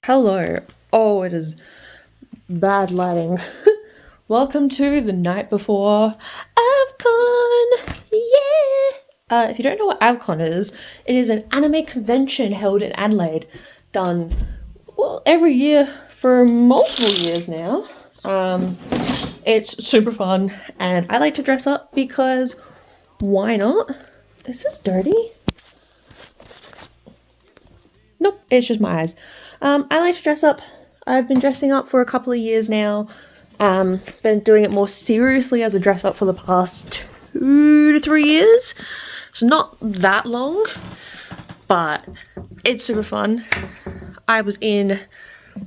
Hello. Oh, it is bad lighting. Welcome to the night before Avcon. Yeah. If you don't know what Avcon is, it is an anime convention held in Adelaide, done every year for multiple years now. It's super fun, and I like to dress up because why not? Is this dirty? Nope, it's just my eyes. I like to dress up. I've been dressing up for a couple of years now. Been doing it more seriously as a dress up for the past 2 to 3 years. So not that long, but it's super fun. I was in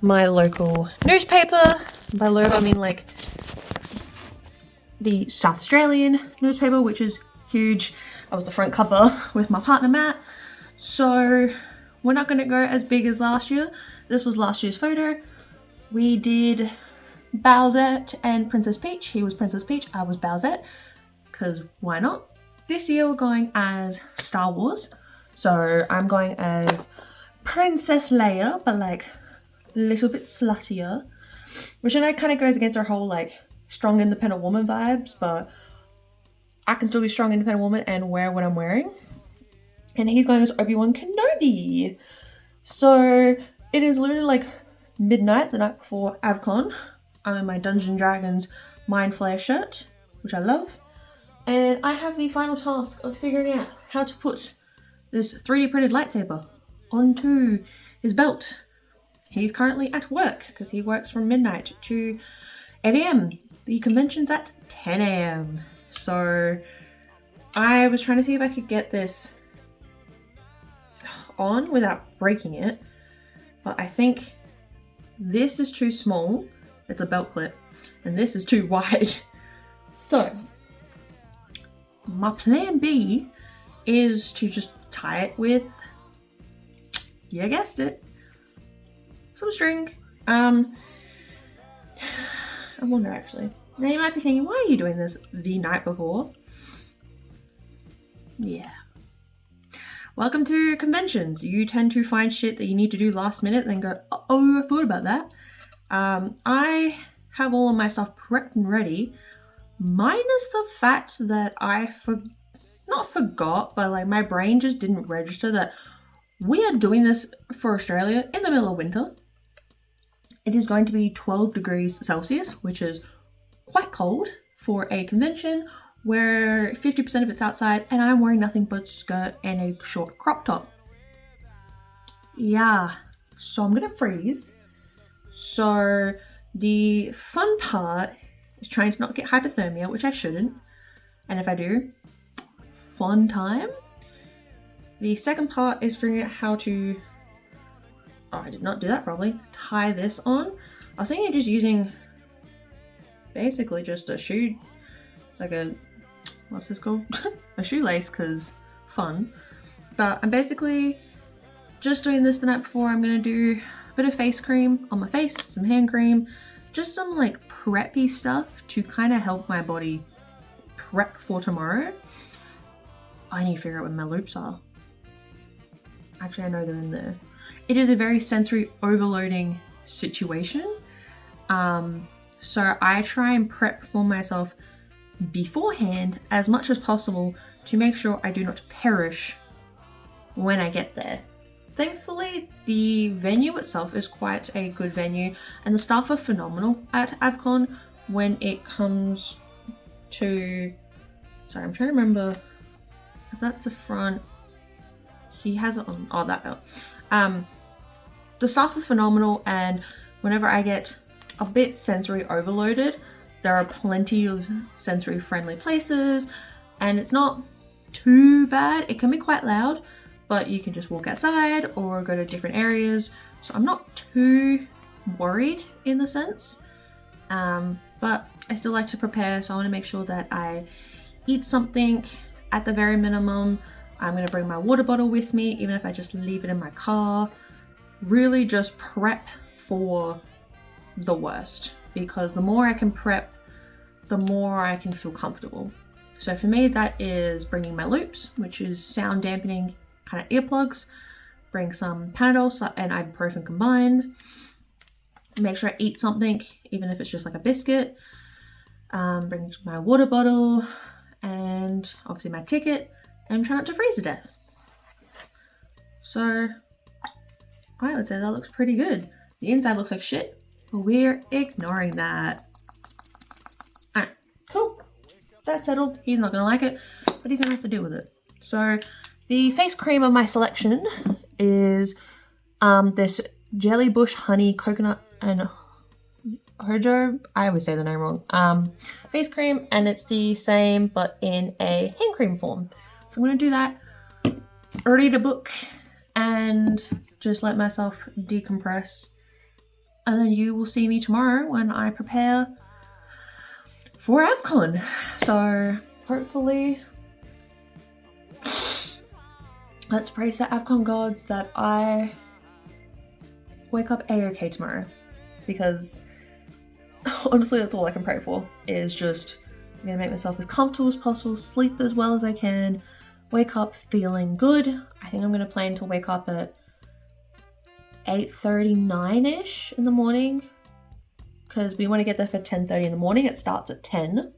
my local newspaper. By local, I mean like the South Australian newspaper, which is huge. I was the front cover with my partner Matt. So we're not going to go as big as last year. This was last year's photo. We did Bowsette and Princess Peach. He was Princess Peach, I was Bowsette, because why not? This year we're going as Star Wars. So I'm going as Princess Leia, but like a little bit sluttier. Which I know kind of goes against our whole like strong independent woman vibes, but I can still be strong independent woman and wear what I'm wearing. And he's going as Obi-Wan Kenobi. So it is literally like midnight, the night before Avcon. I'm in my Dungeons & Dragons Mind Flayer shirt, which I love. And I have the final task of figuring out how to put this 3D printed lightsaber onto his belt. He's currently at work because he works from midnight to 8 a.m. The convention's at 10 a.m. So I was trying to see if I could get this on without breaking it, but I think this is too small. It's a belt clip, and this is too wide. So my plan B is to just tie it with, you guessed it, some string. I wonder actually. Now you might be thinking, why are you doing this the night before? Yeah. Welcome to conventions. You tend to find shit that you need to do last minute and then go, oh, I thought about that. I have all of my stuff prepped and ready, minus the fact that I not forgot, but like my brain just didn't register that we are doing this for Australia in the middle of winter. It is going to be 12 degrees Celsius, which is quite cold for a convention where 50% of it's outside and I'm wearing nothing but skirt and a short crop top. Yeah, so I'm gonna freeze. So the fun part is trying to not get hypothermia, which I shouldn't. And if I do, fun time. The second part is figuring out how to, oh, I did not do that probably, tie this on. I was thinking of just using basically just a shoe, like a, what's this called? A shoelace, because fun. But I'm basically just doing this the night before. I'm going to do a bit of face cream on my face, some hand cream, just some like preppy stuff to kind of help my body prep for tomorrow. I need to figure out where my loops are. Actually, I know they're in there. It is a very sensory overloading situation. So I try and prep for myself beforehand as much as possible to make sure I do not perish when I get there. Thankfully, the venue itself is quite a good venue and the staff are phenomenal at Avcon when it comes to, sorry, I'm trying to remember if that's the front. He has it on, oh, that belt. The staff are phenomenal, and whenever I get a bit sensory overloaded, there are plenty of sensory friendly places and it's not too bad. It can be quite loud, but you can just walk outside or go to different areas. So I'm not too worried in the sense, but I still like to prepare. So I want to make sure that I eat something at the very minimum. I'm going to bring my water bottle with me, even if I just leave it in my car. Really just prep for the worst, because the more I can prep, the more I can feel comfortable. So for me, that is bringing my loops, which is sound dampening kind of earplugs, bring some Panadol and ibuprofen combined. Make sure I eat something, even if it's just like a biscuit. Bring my water bottle and obviously my ticket, and try not to freeze to death. So I would say that looks pretty good. The inside looks like shit, but we're ignoring that. Alright, cool. That's settled. He's not gonna like it, but he's gonna have to deal with it. So the face cream of my selection is this Jelly Bush Honey Coconut and Hojo, I always say the name wrong, face cream, and it's the same but in a hand cream form. So I'm gonna do that, read a book, and just let myself decompress. And then you will see me tomorrow when I prepare for Avcon. So hopefully, let's pray to Avcon gods that I wake up a-okay tomorrow, because honestly that's all I can pray for, is just I'm gonna make myself as comfortable as possible, sleep as well as I can, wake up feeling good. I think I'm gonna plan to wake up at 8:39ish in the morning, because we want to get there for 10:30 in the morning. It starts at 10.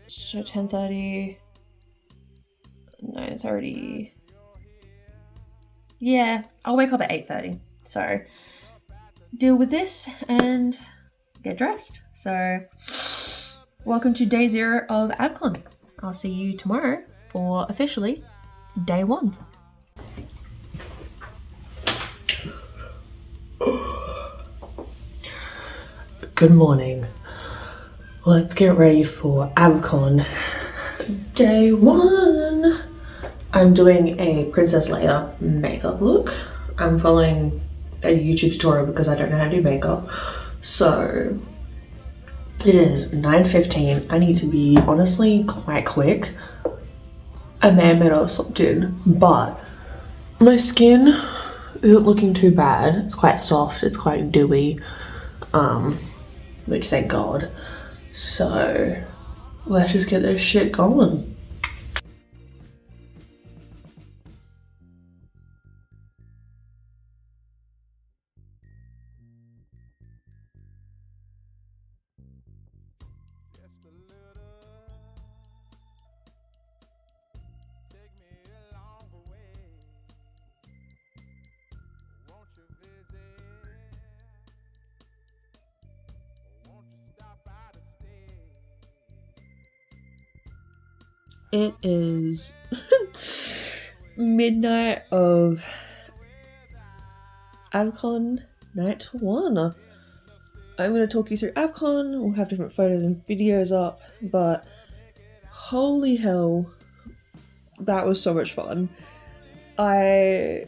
So 10:30, 9:30. Yeah, I'll wake up at 8:30. So deal with this and get dressed. So welcome to day 0 of Avcon. I'll see you tomorrow for officially day 1. Good morning. Let's get ready for Avcon day 1. I'm doing a Princess Leia makeup look. I'm following a YouTube tutorial because I don't know how to do makeup. So it is 9:15. I need to be honestly quite quick. I may have not slept in, but my skin isn't looking too bad. It's quite soft, it's quite dewy, which thank God. So let's just get this shit going. It is midnight of Avcon night 1. I'm going to talk you through Avcon. We'll have different photos and videos up, but holy hell, that was so much fun. I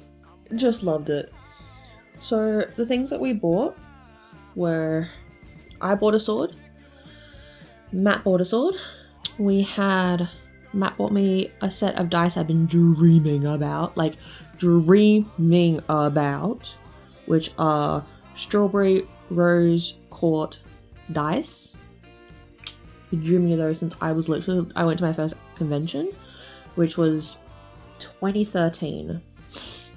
just loved it. So the things that we bought were, I bought a sword, Matt bought a sword, Matt bought me a set of dice I've been dreaming about, which are strawberry rose court dice. Been dreaming of those since I went to my first convention, which was 2013,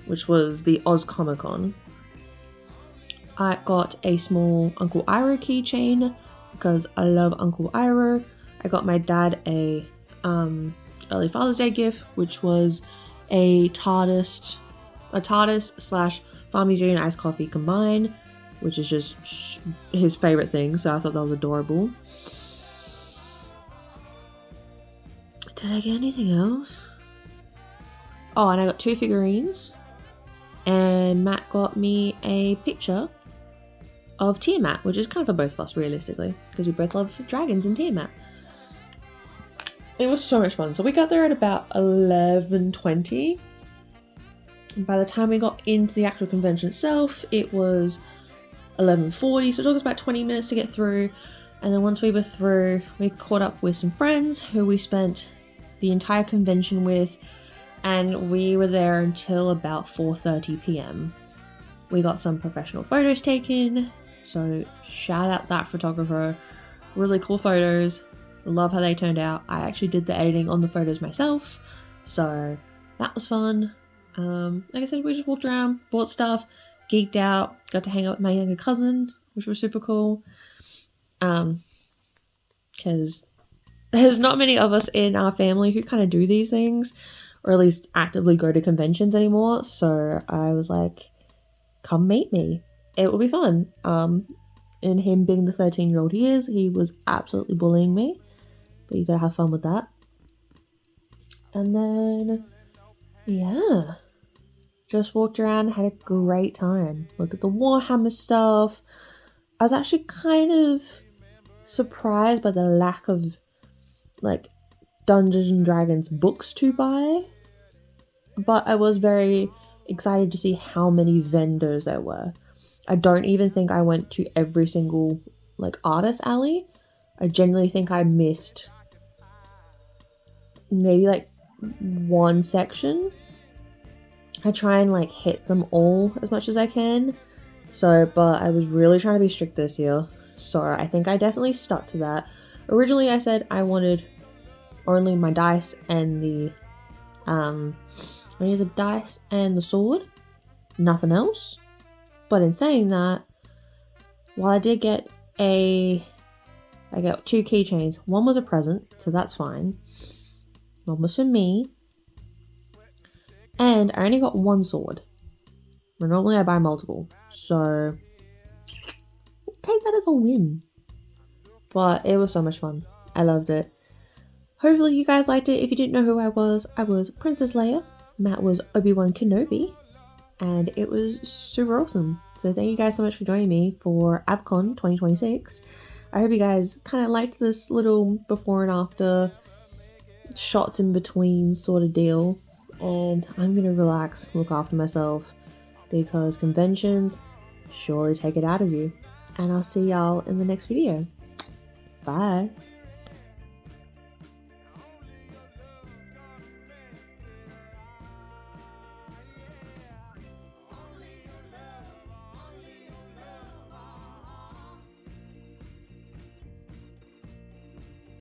which was the Oz Comic Con. I got a small Uncle Iroh keychain because I love Uncle Iroh. I got my dad a early Father's Day gift, which was a TARDIS / Farm Museum iced coffee combined, which is just his favorite thing, so I thought that was adorable. Did I get anything else? Oh, and I got 2 figurines, and Matt got me a picture of Tiamat, which is kind of for both of us realistically, because we both love dragons and Tiamat. It was so much fun. So we got there at about 11:20. And by the time we got into the actual convention itself, it was 11:40. So it took us about 20 minutes to get through. And then once we were through, we caught up with some friends who we spent the entire convention with. And we were there until about 4:30 p.m. We got some professional photos taken. So shout out that photographer. Really cool photos. Love how they turned out. I actually did the editing on the photos myself, so that was fun. Like I said, we just walked around, bought stuff, geeked out, got to hang out with my younger cousin, which was super cool. Because there's not many of us in our family who kind of do these things, or at least actively go to conventions anymore. So I was like, come meet me. It will be fun. And him being the 13-year-old he is, he was absolutely bullying me. But you gotta have fun with that. And then, yeah, just walked around, had a great time. Looked at the Warhammer stuff. I was actually kind of surprised by the lack of, like, Dungeons and Dragons books to buy. But I was very excited to see how many vendors there were. I don't even think I went to every single, like, artist alley. I genuinely think I missed maybe, like, one section. I try and, like, hit them all as much as I can. So, but I was really trying to be strict this year. So I think I definitely stuck to that. Originally I said I wanted only my dice and the dice and the sword, nothing else. But in saying that, while I did get I got 2 keychains. One was a present, so that's fine. One was for me. And I only got 1 sword. But normally I buy multiple. So take that as a win. But it was so much fun. I loved it. Hopefully you guys liked it. If you didn't know who I was Princess Leia. Matt was Obi-Wan Kenobi. And it was super awesome. So thank you guys so much for joining me for Avcon 2026. I hope you guys kind of liked this little before and after shots in between sort of deal. And I'm going to relax, look after myself, because conventions surely take it out of you. And I'll see y'all in the next video. Bye.